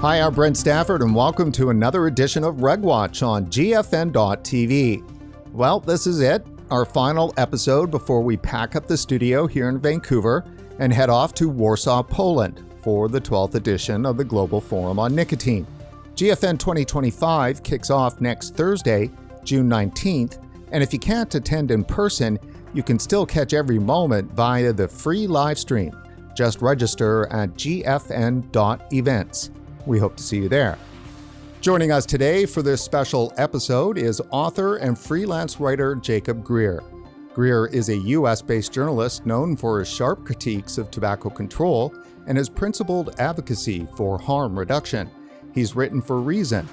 Hi, I'm Brent Stafford, and welcome to another edition of RegWatch on GFN.TV. Well, this is it, our final episode before we pack up the studio here in Vancouver and head off to Warsaw, Poland for the 12th edition of the Global Forum on Nicotine. GFN 2025 kicks off next Thursday, June 19th, and if you can't attend in person, you can still catch every moment via the free live stream. Just register at gfn.events. We hope to see you there. Joining us today for this special episode is author and freelance writer Jacob Grier. Grier is a US-based journalist known for his sharp critiques of tobacco control and his principled advocacy for harm reduction. He's written for Reason,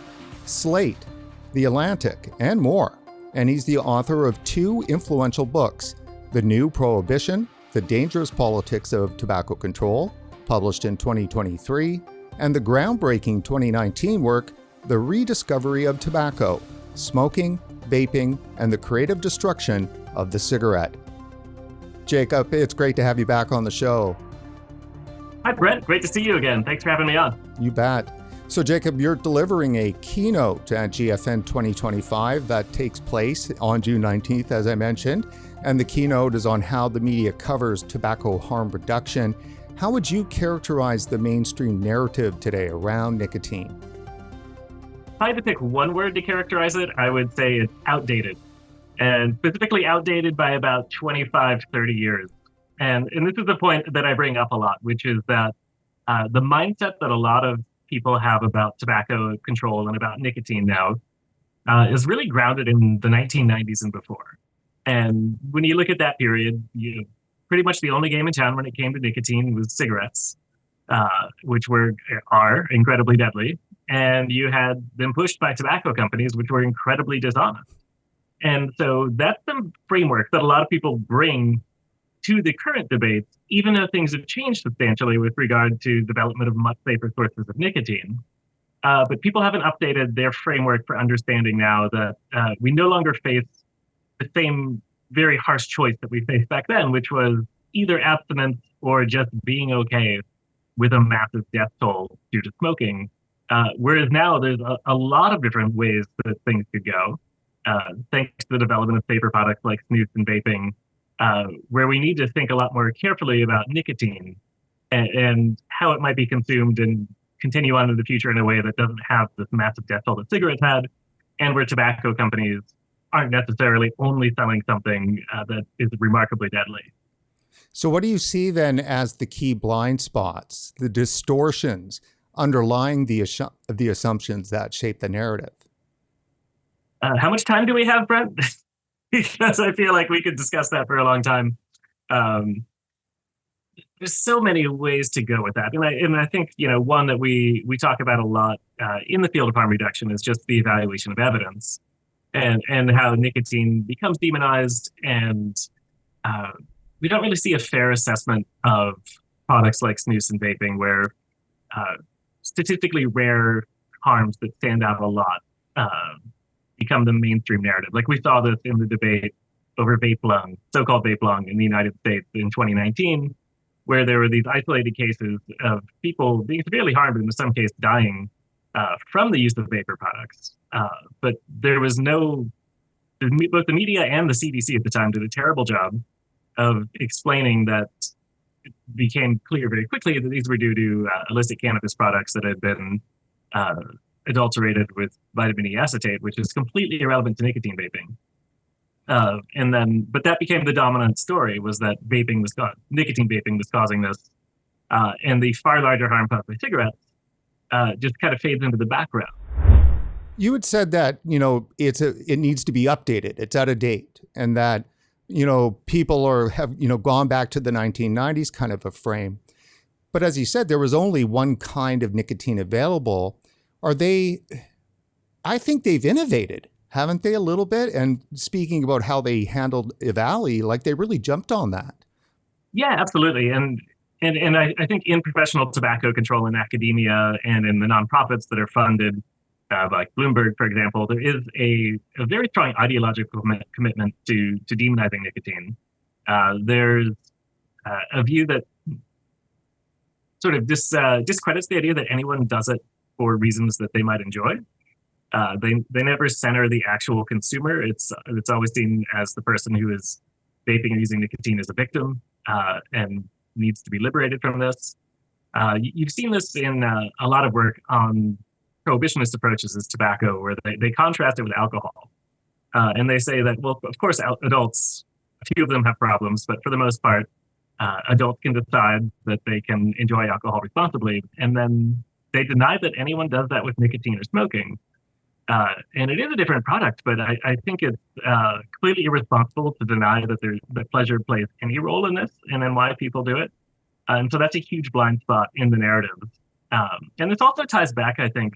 Slate, The Atlantic, and more. And he's the author of two influential books, The New Prohibition, The Dangerous Politics of Tobacco Control, published in 2023, and the groundbreaking 2019 work, The Rediscovery of Tobacco, Smoking, Vaping, and the Creative Destruction of the Cigarette. Jacob, it's great to have you back on the show. Hi, Brent. Great to see you again. Thanks for having me on. You bet. So, Jacob, you're delivering a keynote at GFN 2025 that takes place on June 19th, as I mentioned, and the keynote is on how the media covers tobacco harm reduction. How would you characterize the mainstream narrative today around nicotine? If I had to pick one word to characterize it, I would say it's outdated, and specifically outdated by about 25, 30 years. And this is the point that I bring up a lot, which is that the mindset that a lot of people have about tobacco control and about nicotine now is really grounded in the 1990s and before. And when you look at that period, pretty much the only game in town when it came to nicotine was cigarettes, which are incredibly deadly. And you had them pushed by tobacco companies, which were incredibly dishonest. And so that's the framework that a lot of people bring to the current debate, even though things have changed substantially with regard to development of much safer sources of nicotine. But people haven't updated their framework for understanding now that we no longer face the same very harsh choice that we faced back then, which was either abstinence or just being okay with a massive death toll due to smoking. Whereas now there's a lot of different ways that things could go, thanks to the development of safer products like snus and vaping, where we need to think a lot more carefully about nicotine and how it might be consumed and continue on in the future in a way that doesn't have this massive death toll that cigarettes had, and where tobacco companies aren't necessarily only selling something that is remarkably deadly. So what do you see then as the key blind spots, the distortions underlying the assumptions that shape the narrative? How much time do we have, Brent? Because I feel like we could discuss that for a long time. There's so many ways to go with that. And I think, one that we talk about a lot in the field of harm reduction is just the evaluation of evidence. And how nicotine becomes demonized, and we don't really see a fair assessment of products like snus and vaping, where statistically rare harms that stand out a lot become the mainstream narrative. Like we saw this in the debate over vape lung, so-called vape lung in the United States in 2019, where there were these isolated cases of people being severely harmed and in some cases dying from the use of vapor products. But there was both the media and the CDC at the time did a terrible job of explaining that it became clear very quickly that these were due to illicit cannabis products that had been adulterated with vitamin E acetate, which is completely irrelevant to nicotine vaping. But that became the dominant story, was that nicotine vaping was causing this, and the far larger harm caused by cigarettes just kind of fades into the background. You had said that, it needs to be updated. It's out of date, and that, people have gone back to the 1990s kind of a frame. But as you said, there was only one kind of nicotine available. I think they've innovated, haven't they, a little bit? And speaking about how they handled EVALI, like they really jumped on that. Yeah, absolutely. And I think in professional tobacco control in academia and in the nonprofits that are funded, like Bloomberg, for example, there is a very strong ideological commitment to demonizing nicotine. There's a view that sort of discredits the idea that anyone does it for reasons that they might enjoy. They never center the actual consumer. It's always seen as the person who is vaping or using nicotine as a victim and needs to be liberated from this. You've seen this in a lot of work on prohibitionist approaches as tobacco, where they contrast it with alcohol. And they say that, well, of course, adults, a few of them have problems, but for the most part, adults can decide that they can enjoy alcohol responsibly. And then they deny that anyone does that with nicotine or smoking. And it is a different product, but I think it's clearly irresponsible to deny that pleasure plays any role in this and then why people do it. And so that's a huge blind spot in the narrative. And this also ties back, I think,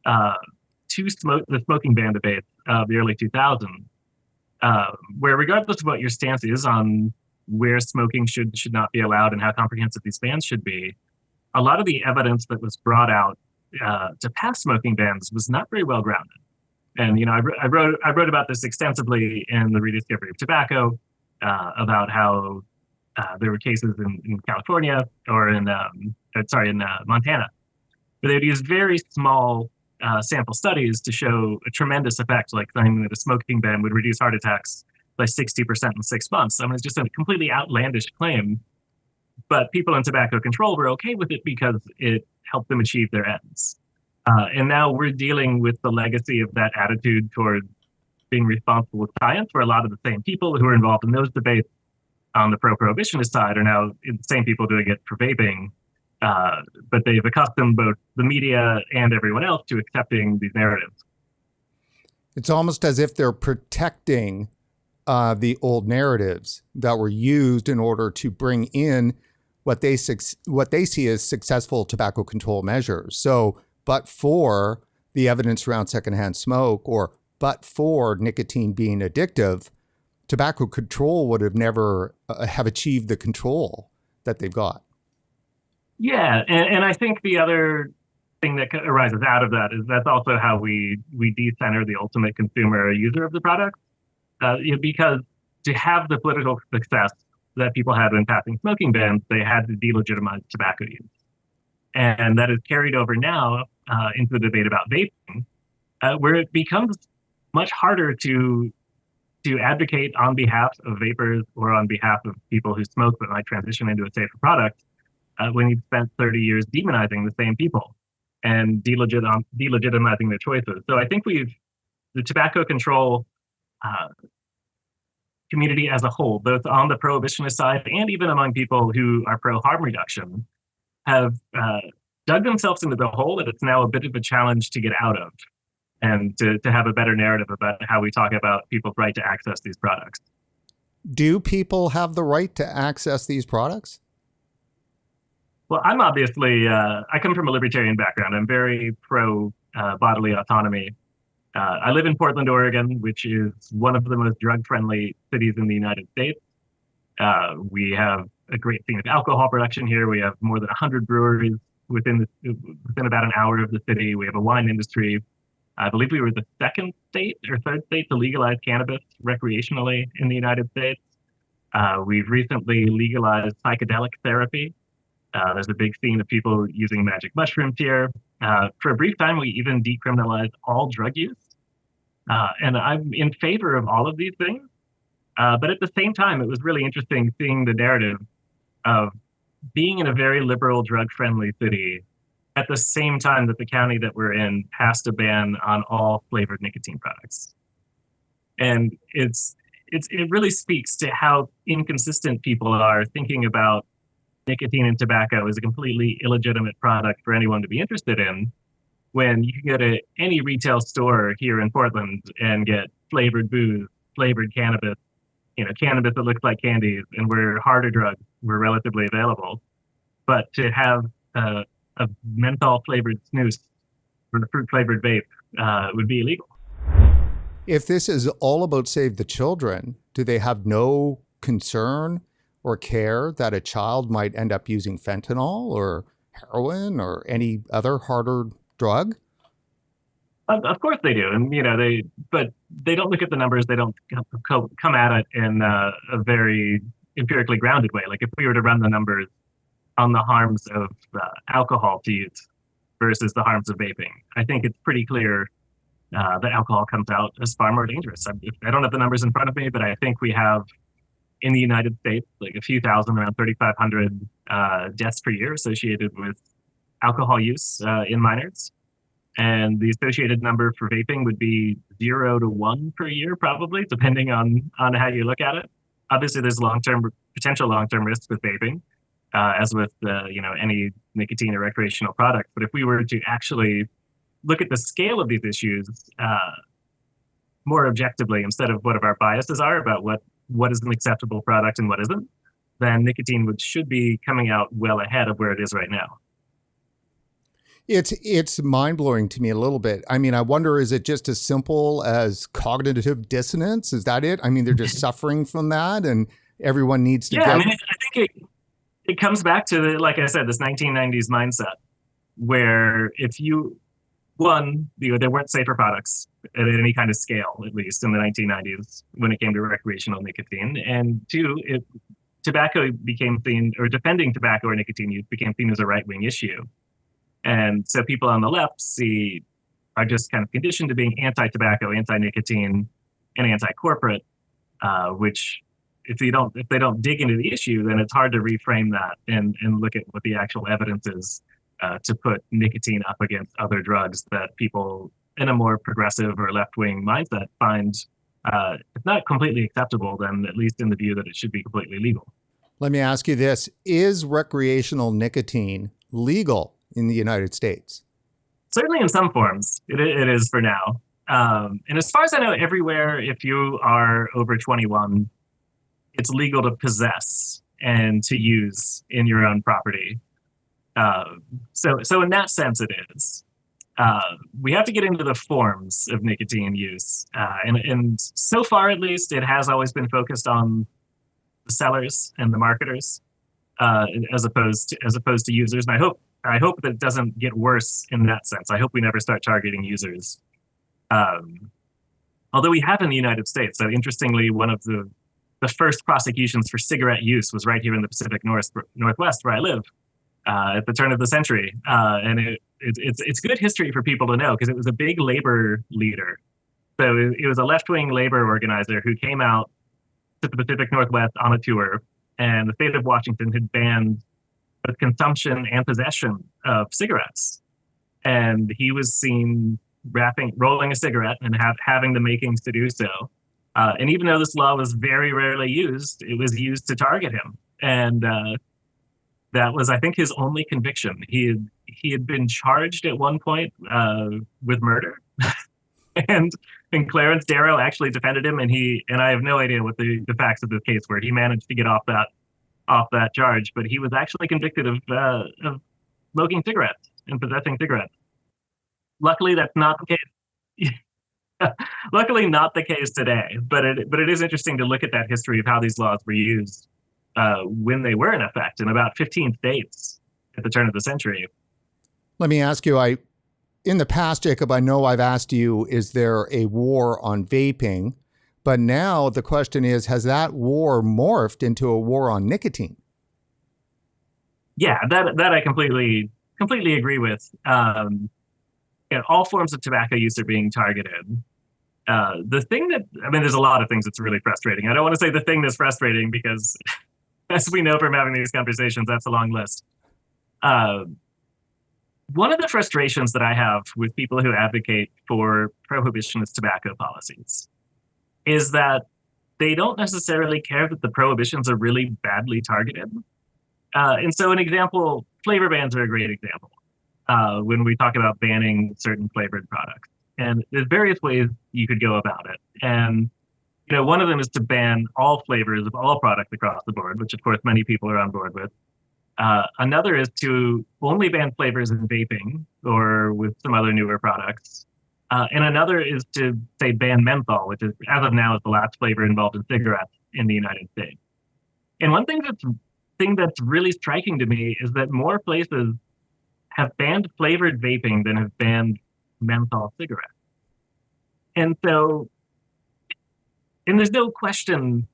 to the smoking ban debate of the early 2000s, where regardless of what your stance is on where smoking should not be allowed and how comprehensive these bans should be, a lot of the evidence that was brought out to pass smoking bans was not very well grounded. And I wrote about this extensively in the Rediscovery of Tobacco, about how there were cases in California or in Montana, where they'd use very small sample studies to show a tremendous effect, like claiming that a smoking ban would reduce heart attacks by 60% in 6 months. I mean, it's just a completely outlandish claim, but people in tobacco control were okay with it because it helped them achieve their ends. And now we're dealing with the legacy of that attitude towards being responsible with science, where a lot of the same people who are involved in those debates on the pro-prohibitionist side are now the same people doing it for vaping. But they've accustomed both the media and everyone else to accepting these narratives. It's almost as if they're protecting the old narratives that were used in order to bring in what they see as successful tobacco control measures. So, but for the evidence around secondhand smoke, or but for nicotine being addictive, tobacco control would have never have achieved the control that they've got. Yeah, and I think the other thing that arises out of that is that's also how we decenter the ultimate consumer user of the product, because to have the political success that people had when passing smoking bans, they had to delegitimize tobacco use. And that is carried over now into the debate about vaping, where it becomes much harder to advocate on behalf of vapers or on behalf of people who smoke but might transition into a safer product when you've spent 30 years demonizing the same people and delegitimizing their choices. So I think the tobacco control community as a whole, both on the prohibitionist side and even among people who are pro-harm reduction, have dug themselves into the hole that it's now a bit of a challenge to get out of, and to have a better narrative about how we talk about people's right to access these products. Do people have the right to access these products? Well, I'm obviously, I come from a libertarian background. I'm very pro bodily autonomy. I live in Portland, Oregon, which is one of the most drug-friendly cities in the United States. We have a great scene of alcohol production here. We have more than 100 breweries within about an hour of the city. We have a wine industry. I believe we were the second state or third state to legalize cannabis recreationally in the United States. We've recently legalized psychedelic therapy. There's a big scene of people using magic mushrooms here. For a brief time, we even decriminalized all drug use. And I'm in favor of all of these things. But at the same time, it was really interesting seeing the narrative of being in a very liberal, drug-friendly city at the same time that the county that we're in passed a ban on all flavored nicotine products. And it really speaks to how inconsistent people are thinking about nicotine and tobacco as a completely illegitimate product for anyone to be interested in, when you can go to any retail store here in Portland and get flavored booze, flavored cannabis, cannabis that looks like candies, and where harder drugs were relatively available. But to have a menthol flavored snus or a fruit flavored vape would be illegal. If this is all about Save the Children, do they have no concern or care that a child might end up using fentanyl or heroin or any other harder drug? Of course they do, and but they don't look at the numbers. They don't come at it in a very empirically grounded way. Like if we were to run the numbers on the harms of alcohol to use, versus the harms of vaping. I think it's pretty clear that alcohol comes out as far more dangerous. I don't have the numbers in front of me, but I think we have in the United States like a few thousand, around 3,500 deaths per year associated with alcohol use in minors. And the associated number for vaping would be 0 to 1 per year, probably, depending on how you look at it. Obviously, there's potential long-term risks with vaping, as with any nicotine or recreational product. But if we were to actually look at the scale of these issues more objectively, instead of what our biases are about what is an acceptable product and what isn't, then nicotine should be coming out well ahead of where it is right now. It's mind-blowing to me a little bit. I mean, I wonder, is it just as simple as cognitive dissonance? Is that it? I mean, they're just suffering from that and everyone needs to I mean, I think it comes back to, like I said, this 1990s mindset where there weren't safer products at any kind of scale, at least in the 1990s when it came to recreational nicotine. And two, tobacco became seen, or defending tobacco or nicotine use became seen as a right-wing issue. And so people on the left are just kind of conditioned to being anti-tobacco, anti-nicotine, and anti-corporate, which if they don't dig into the issue, then it's hard to reframe that and look at what the actual evidence is to put nicotine up against other drugs that people in a more progressive or left-wing mindset find if not completely acceptable, then at least in the view that it should be completely legal. Let me ask you this. Is recreational nicotine legal in the United States? Certainly in some forms, it is for now. And as far as I know, everywhere, if you are over 21, it's legal to possess and to use in your own property. So in that sense, it is. We have to get into the forms of nicotine use. And so far, at least, it has always been focused on the sellers and the marketers as opposed to users. And I hope that it doesn't get worse in that sense. I hope we never start targeting users. Although we have in the United States. So interestingly, one of the first prosecutions for cigarette use was right here in the Pacific Northwest, where I live, at the turn of the century. And it's good history for people to know because it was a big labor leader. So it was a left-wing labor organizer who came out to the Pacific Northwest on a tour, and the state of Washington had banned the consumption and possession of cigarettes. And he was seen rolling a cigarette and having the makings to do so. And even though this law was very rarely used, it was used to target him. And that was, I think, his only conviction. He had been charged at one point with murder. and Clarence Darrow actually defended him, and I have no idea what the facts of this case were. He managed to get off that charge, but he was actually convicted of smoking cigarettes and possessing cigarettes. Luckily, that's not the case. Luckily, not the case today. But it is interesting to look at that history of how these laws were used when they were in effect in about 15 states at the turn of the century. Let me ask you, in the past, Jacob, I know I've asked you, is there a war on vaping? But now the question is, has that war morphed into a war on nicotine? Yeah, that I completely agree with. All forms of tobacco use are being targeted. The thing there's a lot of things that's really frustrating. I don't want to say the thing that's frustrating because, as we know from having these conversations, that's a long list. One of the frustrations that I have with people who advocate for prohibitionist tobacco policies is that they don't necessarily care that the prohibitions are really badly targeted. And so an example, flavor bans are a great example when we talk about banning certain flavored products. And there's various ways you could go about it. And one of them is to ban all flavors of all products across the board, which of course many people are on board with. Another is to only ban flavors in vaping or with some other newer products. And another is to, say, ban menthol, which is, as of now, is the last flavor involved in cigarettes in the United States. And one thing that's really striking to me is that more places have banned flavored vaping than have banned menthol cigarettes. And there's no question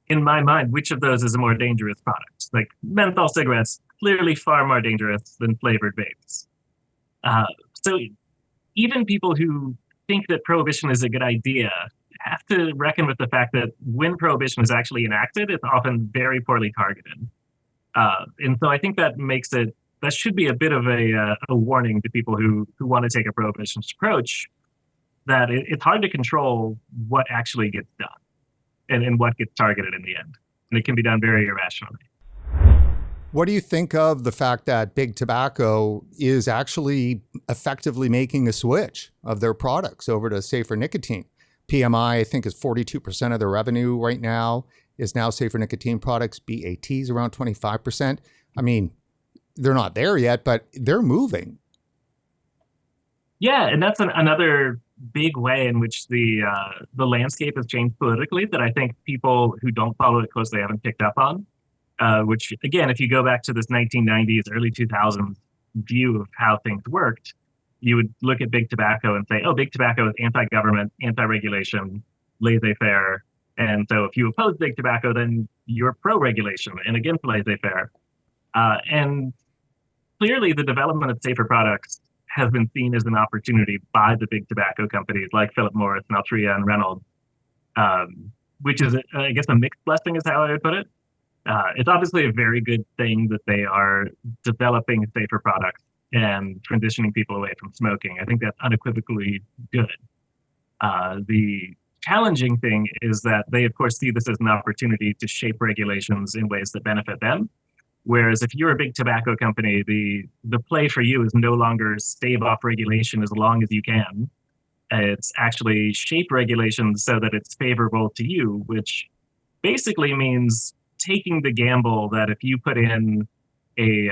in my mind which of those is a more dangerous product. Like menthol cigarettes, clearly far more dangerous than flavored vapes. Uh, so even people who think that prohibition is a good idea have to reckon with the fact that when prohibition is actually enacted, it's often very poorly targeted. And so I think that should be a bit of a warning to people who want to take a prohibitionist approach, that it's hard to control what actually gets done and what gets targeted in the end. And it can be done very irrationally. What do you think of the fact that Big Tobacco is actually effectively making a switch of their products over to safer nicotine? PMI, I think, is 42% of their revenue right now is now safer nicotine products. BAT is around 25%. I mean, they're not there yet, but they're moving. Yeah, and that's another big way in which the landscape has changed politically that I think people who don't follow it closely haven't picked up on. Which, again, if you go back to this 1990s, early 2000s view of how things worked, you would look at Big Tobacco and say, oh, Big Tobacco is anti-government, anti-regulation, laissez-faire. And so if you oppose Big Tobacco, then you're pro-regulation and against laissez-faire. And clearly the development of safer products has been seen as an opportunity by the Big Tobacco companies like Philip Morris and Altria and Reynolds, which is, I guess, a mixed blessing is how I would put it. It's obviously a very good thing that they are developing safer products and transitioning people away from smoking. I think that's unequivocally good. The challenging thing is that they, of course, see this as an opportunity to shape regulations in ways that benefit them. Whereas if you're a big tobacco company, the play for you is no longer stave off regulation as long as you can. It's actually shape regulations so that it's favorable to you, which basically means taking the gamble that if you put in a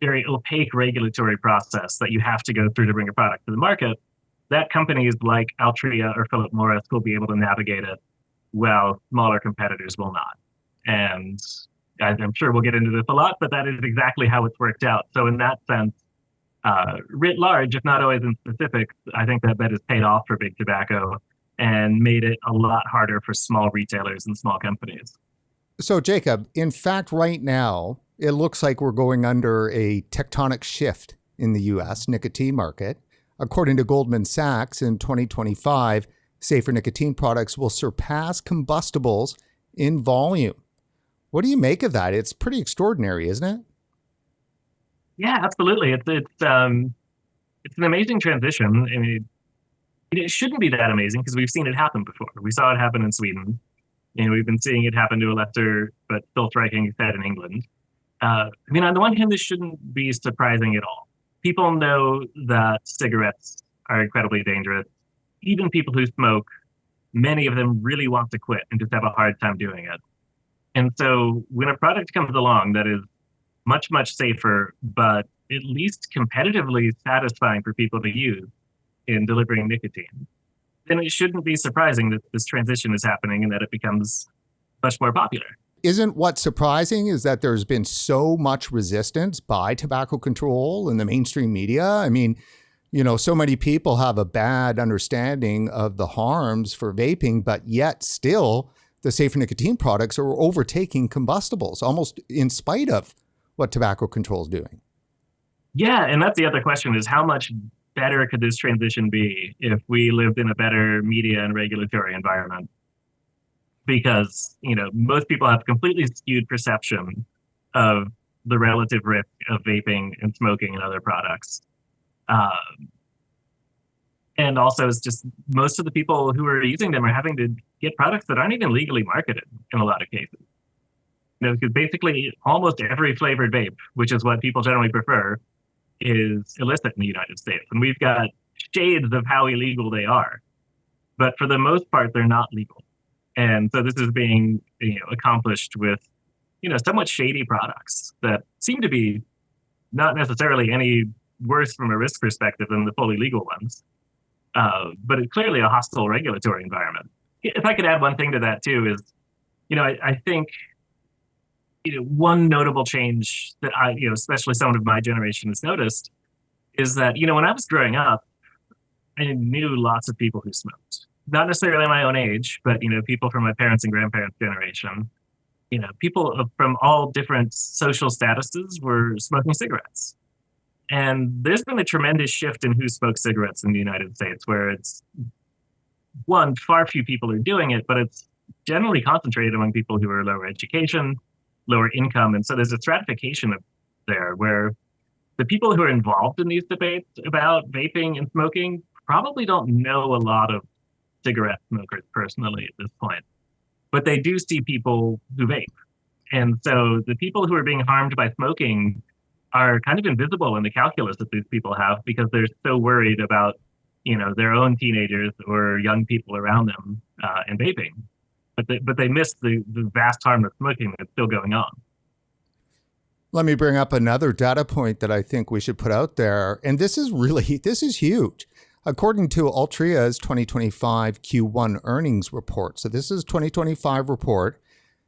very opaque regulatory process that you have to go through to bring a product to the market, that companies like Altria or Philip Morris will be able to navigate it, while smaller competitors will not. And I'm sure we'll get into this a lot, but that is exactly how it's worked out. So in that sense, writ large, if not always in specifics, I think that bet is paid off for Big Tobacco and made it a lot harder for small retailers and small companies. So, Jacob, in fact, right now, it looks like we're going under a tectonic shift in the U.S. nicotine market. According to Goldman Sachs, in 2025, safer nicotine products will surpass combustibles in volume. What do you make of that? It's pretty extraordinary, isn't it? Yeah, absolutely. It's an amazing transition. I mean, it shouldn't be that amazing because we've seen it happen before. We saw it happen in Sweden. And we've been seeing it happen to a lesser but still striking extent in England. I mean, on the one hand, this shouldn't be surprising at all. People know that cigarettes are incredibly dangerous. Even people who smoke, many of them really want to quit and just have a hard time doing it. And so when a product comes along that is much, much safer, but at least competitively satisfying for people to use in delivering nicotine, then it shouldn't be surprising that this transition is happening and that it becomes much more popular. Isn't what's surprising is that there's been so much resistance by tobacco control in the mainstream media? I mean, so many people have a bad understanding of the harms for vaping, but yet still the safer nicotine products are overtaking combustibles almost in spite of what tobacco control is doing. Yeah, and that's the other question is how much better could this transition be if we lived in a better media and regulatory environment? Because, most people have completely skewed perception of the relative risk of vaping and smoking and other products. And also it's just most of the people who are using them are having to get products that aren't even legally marketed in a lot of cases. Because basically almost every flavored vape, which is what people generally prefer, is illicit in the United States. And we've got shades of how illegal they are. But for the most part, they're not legal. And so this is being accomplished with, somewhat shady products that seem to be not necessarily any worse from a risk perspective than the fully legal ones. But it's clearly a hostile regulatory environment. If I could add one thing to that too is, I think one notable change that especially someone of my generation has noticed is that, when I was growing up, I knew lots of people who smoked. Not necessarily my own age, but, people from my parents' and grandparents' generation. People from all different social statuses were smoking cigarettes. And there's been a tremendous shift in who smokes cigarettes in the United States, where it's one, far few people are doing it, but it's generally concentrated among people who are lower education, lower income. And so there's a stratification there where the people who are involved in these debates about vaping and smoking probably don't know a lot of cigarette smokers personally at this point, but they do see people who vape. And so the people who are being harmed by smoking are kind of invisible in the calculus that these people have because they're so worried about, their own teenagers or young people around them and vaping. But they miss the vast harm of smoking that's still going on. Let me bring up another data point that I think we should put out there. And this is huge. According to Altria's 2025 Q1 earnings report, so this is 2025 report,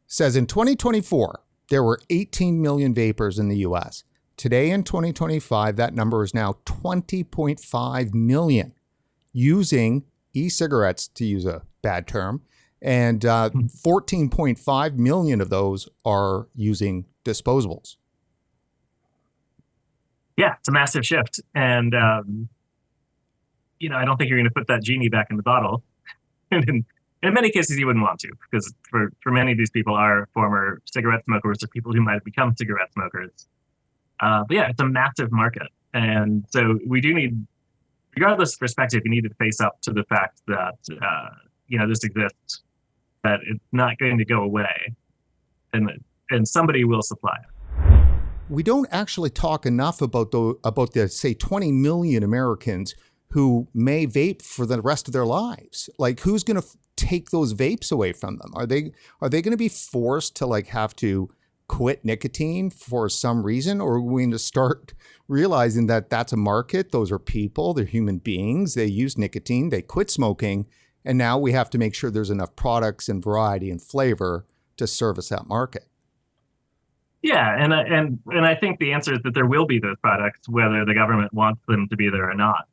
says in 2024, there were 18 million vapors in the US. Today in 2025, that number is now 20.5 million using e-cigarettes, to use a bad term, and 14.5 million of those are using disposables. Yeah, it's a massive shift. And, I don't think you're going to put that genie back in the bottle. And in many cases, you wouldn't want to, because for many of these people are former cigarette smokers or people who might have become cigarette smokers. But yeah, it's a massive market. And so we do need, regardless of perspective, you need to face up to the fact that, this exists, that it's not going to go away, and somebody will supply it. We don't actually talk enough about the say 20 million Americans who may vape for the rest of their lives. Like, who's going to take those vapes away from them? Are they going to be forced to have to quit nicotine for some reason, or are we going to start realizing that that's a market? Those are people, they're human beings. They use nicotine, they quit smoking, and now we have to make sure there's enough products and variety and flavor to service that market. Yeah, and I think the answer is that there will be those products, whether the government wants them to be there or not.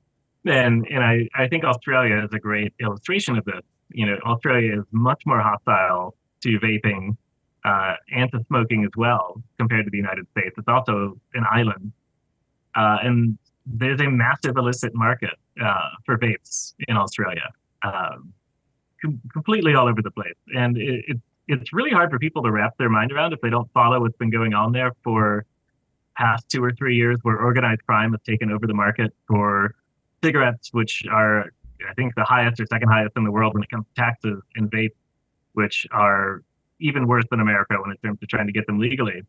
And I think Australia is a great illustration of this. Australia is much more hostile to vaping and to smoking as well compared to the United States. It's also an island, and there's a massive illicit market for vapes in Australia, completely all over the place, and it's really hard for people to wrap their mind around if they don't follow what's been going on there for past 2 or 3 years, where organized crime has taken over the market for cigarettes, which are, I think, the highest or second highest in the world when it comes to taxes, and vape, which are even worse than America when it comes to trying to get them legally.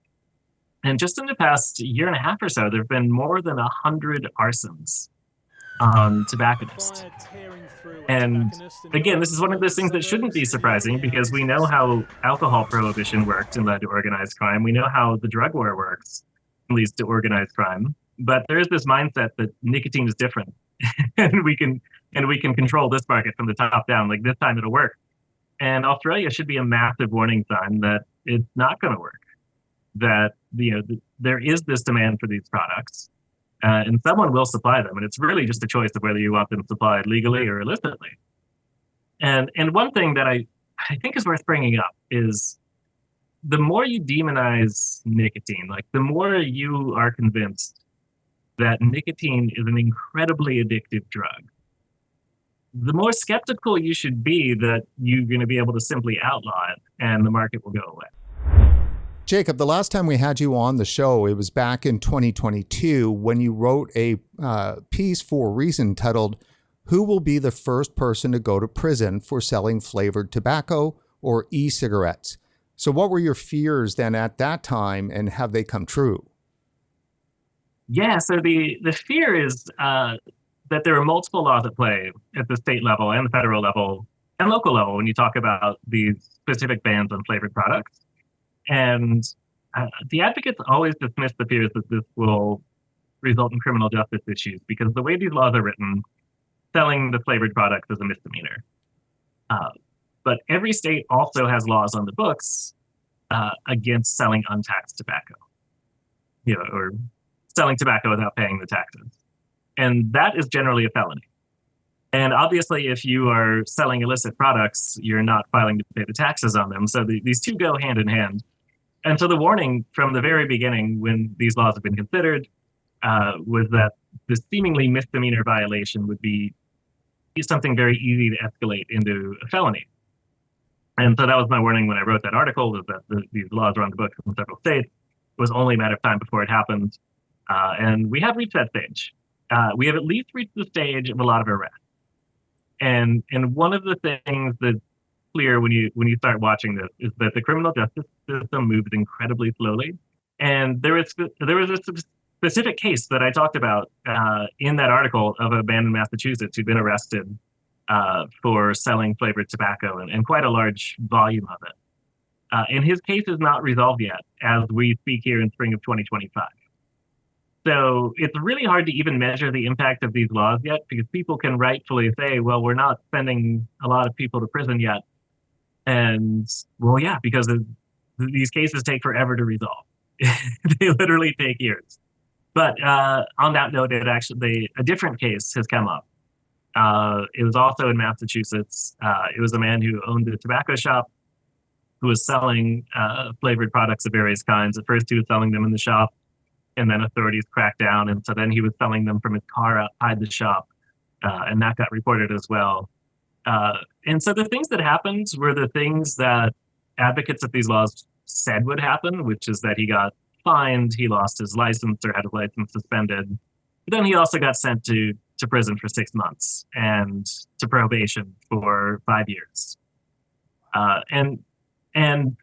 And just in the past year and a half or so, there have been more than 100 arsons on tobacconists. And again, this is one of those things that shouldn't be surprising, because we know how alcohol prohibition worked and led to organized crime. We know how the drug war works and leads to organized crime. But there is this mindset that nicotine is different, and we can control this market from the top down. Like, this time it'll work. And Australia should be a massive warning sign that it's not going to work. That there is this demand for these products. And someone will supply them. And it's really just a choice of whether you want them supplied legally or illicitly. And one thing that I think is worth bringing up is the more you demonize nicotine, like the more you are convinced that nicotine is an incredibly addictive drug, the more skeptical you should be that you're going to be able to simply outlaw it and the market will go away. Jacob, the last time we had you on the show, it was back in 2022 when you wrote a piece for Reason titled, "Who Will Be the First Person to Go to Prison for Selling Flavored Tobacco or E-Cigarettes?" So what were your fears then at that time, and have they come true? Yeah, so the fear is that there are multiple laws at play at the state level and the federal level and local level when you talk about these specific bans on flavored products. And the advocates always dismiss the fears that this will result in criminal justice issues, because the way these laws are written, selling the flavored products is a misdemeanor. But every state also has laws on the books against selling untaxed tobacco, or selling tobacco without paying the taxes. And that is generally a felony. And obviously, if you are selling illicit products, you're not filing to pay the taxes on them. So these two go hand in hand. And so the warning from the very beginning, when these laws have been considered, was that the seemingly misdemeanor violation would be something very easy to escalate into a felony. And so that was my warning when I wrote that article, was that these laws are on the books in several states. It was only a matter of time before it happened. And we have reached that stage. We have at least reached the stage of a lot of arrests. And one of the things that's clear when you start watching this is that the criminal justice system moves incredibly slowly. And there was a specific case that I talked about in that article of a man in Massachusetts who'd been arrested for selling flavored tobacco and quite a large volume of it. And his case is not resolved yet as we speak here in spring of 2025. So it's really hard to even measure the impact of these laws yet, because people can rightfully say, well, we're not sending a lot of people to prison yet. And well, yeah, because these cases take forever to resolve. They literally take years. But on that note, a different case has come up. It was also in Massachusetts. It was a man who owned a tobacco shop who was selling flavored products of various kinds. At first, he was selling them in the shop, and then authorities cracked down. And so then he was selling them from his car outside the shop, and that got reported as well. And so the things that happened were the things that advocates of these laws said would happen, which is that he got fined, he lost his license or had his license suspended. But then he also got sent to prison for 6 months and to probation for 5 years. And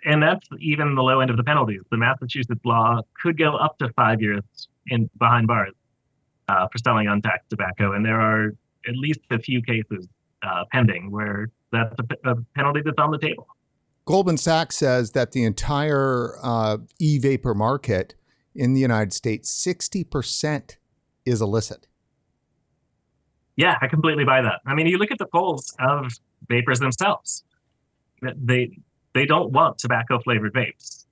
that's even the low end of the penalties. The Massachusetts law could go up to 5 years behind bars for selling untaxed tobacco. And there are at least a few cases pending where that's a penalty that's on the table. Goldman Sachs says that the entire e-vapor market in the United States, 60% is illicit. Yeah, I completely buy that. I mean, you look at the polls of vapors themselves. They don't want tobacco flavored vapes.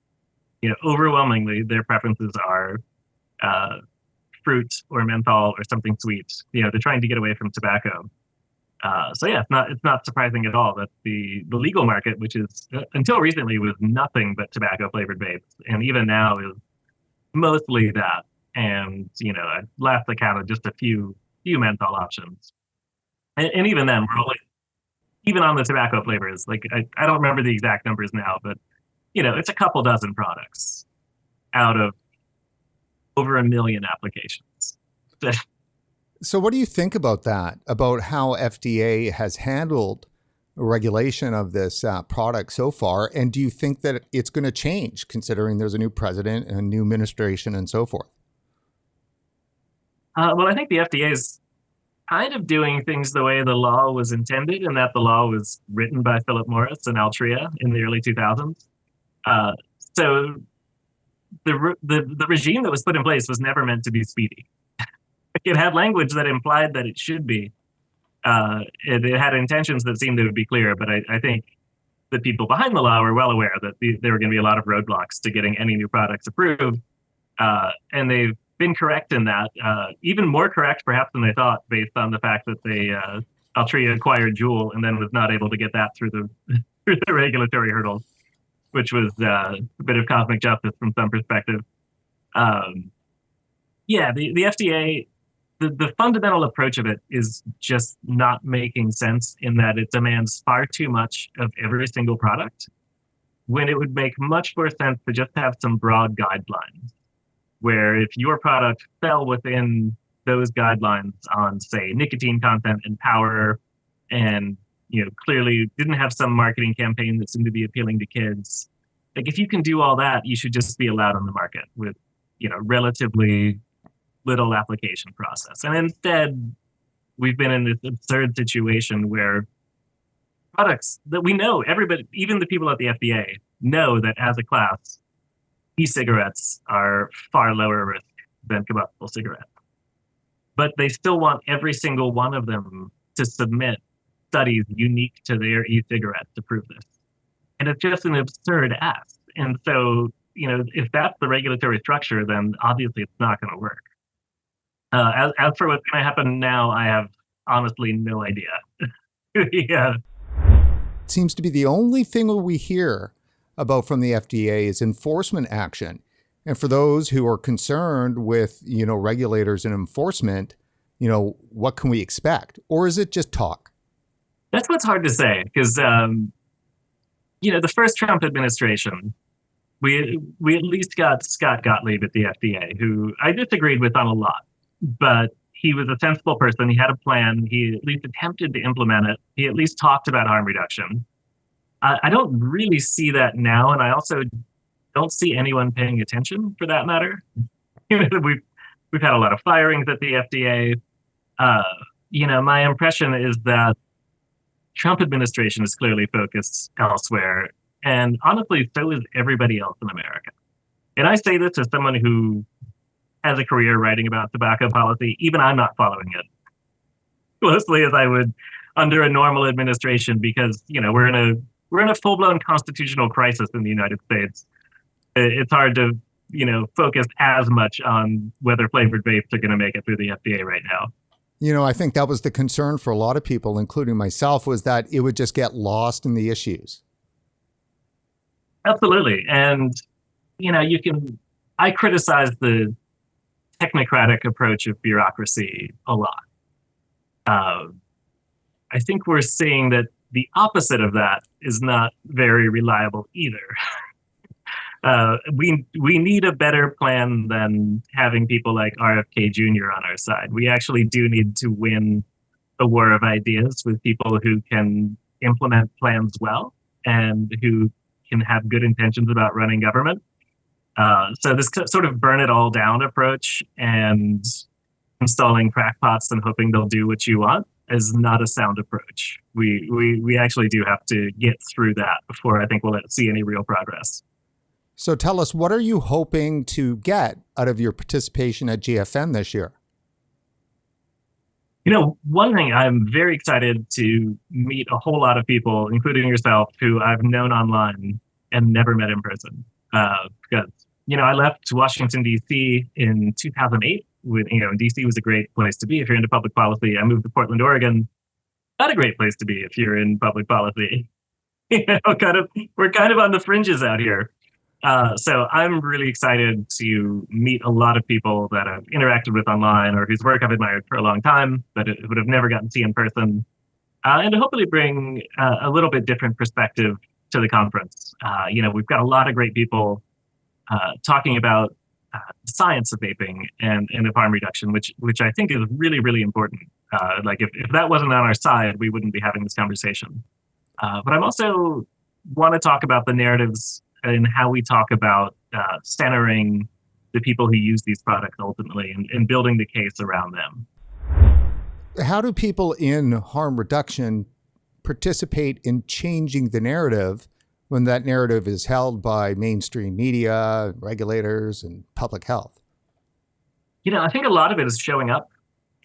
Overwhelmingly, their preferences are fruit or menthol or something sweet. They're trying to get away from tobacco. So yeah, it's not surprising at all that the legal market, which is until recently was nothing but tobacco flavored vapes, and even now is mostly that. And last I counted just a few menthol options, and even then we're only, even on the tobacco flavors, like I don't remember the exact numbers now, but it's a couple dozen products out of over 1 million applications. So what do you think about that, about how FDA has handled regulation of this product so far? And do you think that it's going to change, considering there's a new president and a new administration and so forth? Well, I think the FDA is kind of doing things the way the law was intended, and that the law was written by Philip Morris and Altria in the early 2000s. So the regime that was put in place was never meant to be speedy. It had language that implied that it should be. It had intentions that seemed to be clear, but I think the people behind the law were well aware that there were going to be a lot of roadblocks to getting any new products approved. And they've been correct in that, even more correct perhaps than they thought, based on the fact that Altria acquired Juul and then was not able to get that through the regulatory hurdles, which was a bit of cosmic justice from some perspective. Yeah, the FDA, the fundamental approach of it is just not making sense, in that it demands far too much of every single product, when it would make much more sense to just have some broad guidelines, where if your product fell within those guidelines on, say, nicotine content and power, and clearly didn't have some marketing campaign that seemed to be appealing to kids, like if you can do all that, you should just be allowed on the market with relatively little application process. And instead, we've been in this absurd situation where products that we know, everybody, even the people at the FDA, know that as a class, e-cigarettes are far lower risk than combustible cigarettes. But they still want every single one of them to submit studies unique to their e-cigarette to prove this. And it's just an absurd ask. And so, if that's the regulatory structure, then obviously it's not going to work. As for what's going to happen now, I have honestly no idea. Yeah. It seems to be the only thing we hear about from the FDA is enforcement action. And for those who are concerned with, regulators and enforcement, what can we expect? Or is it just talk? That's what's hard to say because, the first Trump administration, we at least got Scott Gottlieb at the FDA, who I disagreed with on a lot, but he was a sensible person. He had a plan. He at least attempted to implement it. He at least talked about harm reduction. I don't really see that now, and I also don't see anyone paying attention for that matter. We've had a lot of firings at the FDA. My impression is that Trump administration is clearly focused elsewhere, and honestly, so is everybody else in America. And I say this as someone who has a career writing about tobacco policy. Even I'm not following it closely as I would under a normal administration because we're in a full-blown constitutional crisis in the United States. It's hard to focus as much on whether flavored vapes are going to make it through the FDA right now. I think that was the concern for a lot of people, including myself, was that it would just get lost in the issues. Absolutely. And, I criticize the technocratic approach of bureaucracy a lot. I think we're seeing that the opposite of that is not very reliable either. We need a better plan than having people like RFK Jr. on our side. We actually do need to win a war of ideas with people who can implement plans well and who can have good intentions about running government. So this sort of burn it all down approach and installing crackpots and hoping they'll do what you want is not a sound approach. We actually do have to get through that before I think we'll see any real progress. So tell us, what are you hoping to get out of your participation at GFN this year? One thing, I'm very excited to meet a whole lot of people, including yourself, who I've known online and never met in person. Because, I left Washington, D.C. in 2008. D.C. was a great place to be if you're into public policy. I moved to Portland, Oregon. Not a great place to be if you're in public policy. We're kind of on the fringes out here. So I'm really excited to meet a lot of people that I've interacted with online or whose work I've admired for a long time, but it would have never gotten to see in person, and to hopefully bring a little bit different perspective to the conference. We've got a lot of great people talking about the science of vaping and of harm reduction, which I think is really, really important. If that wasn't on our side, we wouldn't be having this conversation. But I'm also want to talk about the narratives and how we talk about centering the people who use these products ultimately and building the case around them. How do people in harm reduction participate in changing the narrative when that narrative is held by mainstream media, regulators, and public health? I think a lot of it is showing up,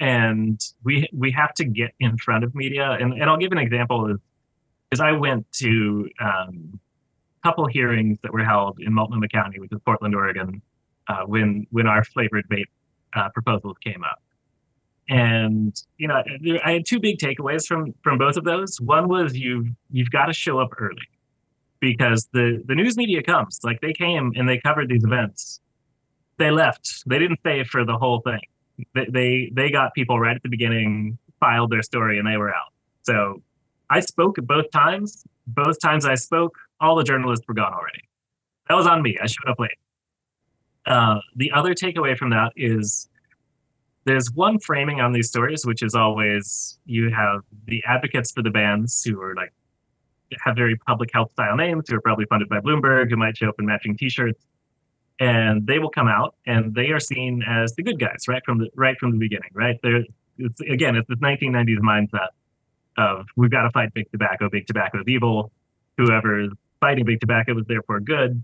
and we have to get in front of media. And I'll give an example is I went to couple hearings that were held in Multnomah County, which is Portland, Oregon, when our flavored vape proposals came up. And I had two big takeaways from both of those. One was you've got to show up early because the news media comes. Like, they came and they covered these events. They left. They didn't stay for the whole thing. They got people right at the beginning, filed their story, and they were out. So I spoke at both times. Both times I spoke, all the journalists were gone already. That was on me. I showed up late. The other takeaway from that is there's one framing on these stories, which is always you have the advocates for the bans who are have very public health style names, who are probably funded by Bloomberg, who might show up in matching T-shirts, and they will come out and they are seen as the good guys right from the beginning. Right there, it's this 1990s mindset of we've got to fight big tobacco. Big tobacco is evil. Whoever's fighting big tobacco is therefore good.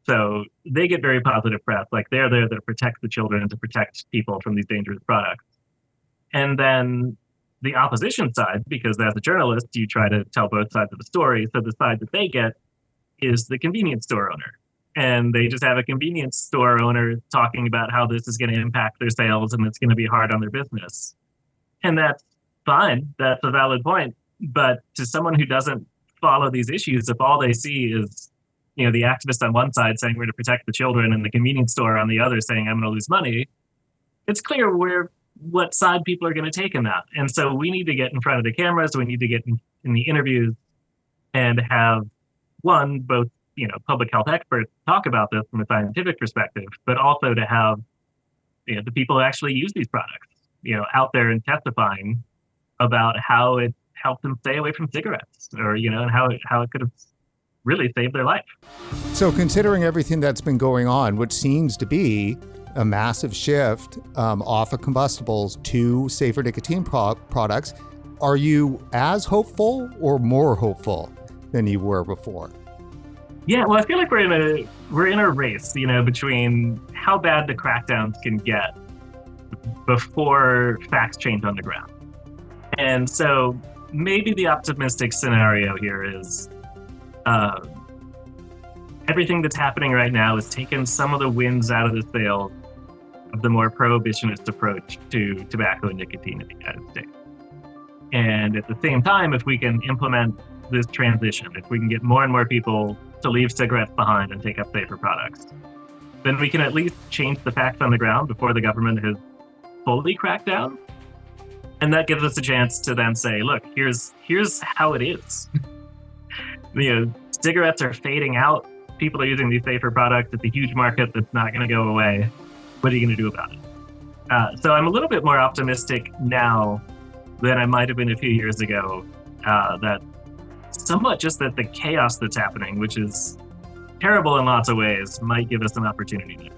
So they get very positive press. Like, they're there to protect the children and to protect people from these dangerous products. And then the opposition side, because as a journalist, you try to tell both sides of the story. So the side that they get is the convenience store owner. And they just have a convenience store owner talking about how this is going to impact their sales and it's going to be hard on their business. And that's fine. That's a valid point. But to someone who doesn't follow these issues, if all they see is the activist on one side saying we're to protect the children and the convenience store on the other saying I'm going to lose money, it's clear what side people are going to take in that. And so we need to get in front of the cameras. We need to get in the interviews and have both public health experts talk about this from a scientific perspective, but also to have the people who actually use these products out there and testifying about how it helped them stay away from cigarettes, or and how it could have really saved their life. So considering everything that's been going on, which seems to be a massive shift off of combustibles to safer nicotine products, are you as hopeful or more hopeful than you were before? Yeah, well, I feel like we're in a race, between how bad the crackdowns can get before facts change on the ground. And so maybe the optimistic scenario here is everything that's happening right now is taking some of the winds out of the sails of the more prohibitionist approach to tobacco and nicotine in the United States. And at the same time, if we can implement this transition, if we can get more and more people to leave cigarettes behind and take up safer products, then we can at least change the facts on the ground before the government has fully cracked down. And that gives us a chance to then say, look, here's how it is. Cigarettes are fading out. People are using these safer products. It's a huge market that's not going to go away. What are you going to do about it? So I'm a little bit more optimistic now than I might have been a few years ago, that somewhat just that the chaos that's happening, which is terrible in lots of ways, might give us an opportunity.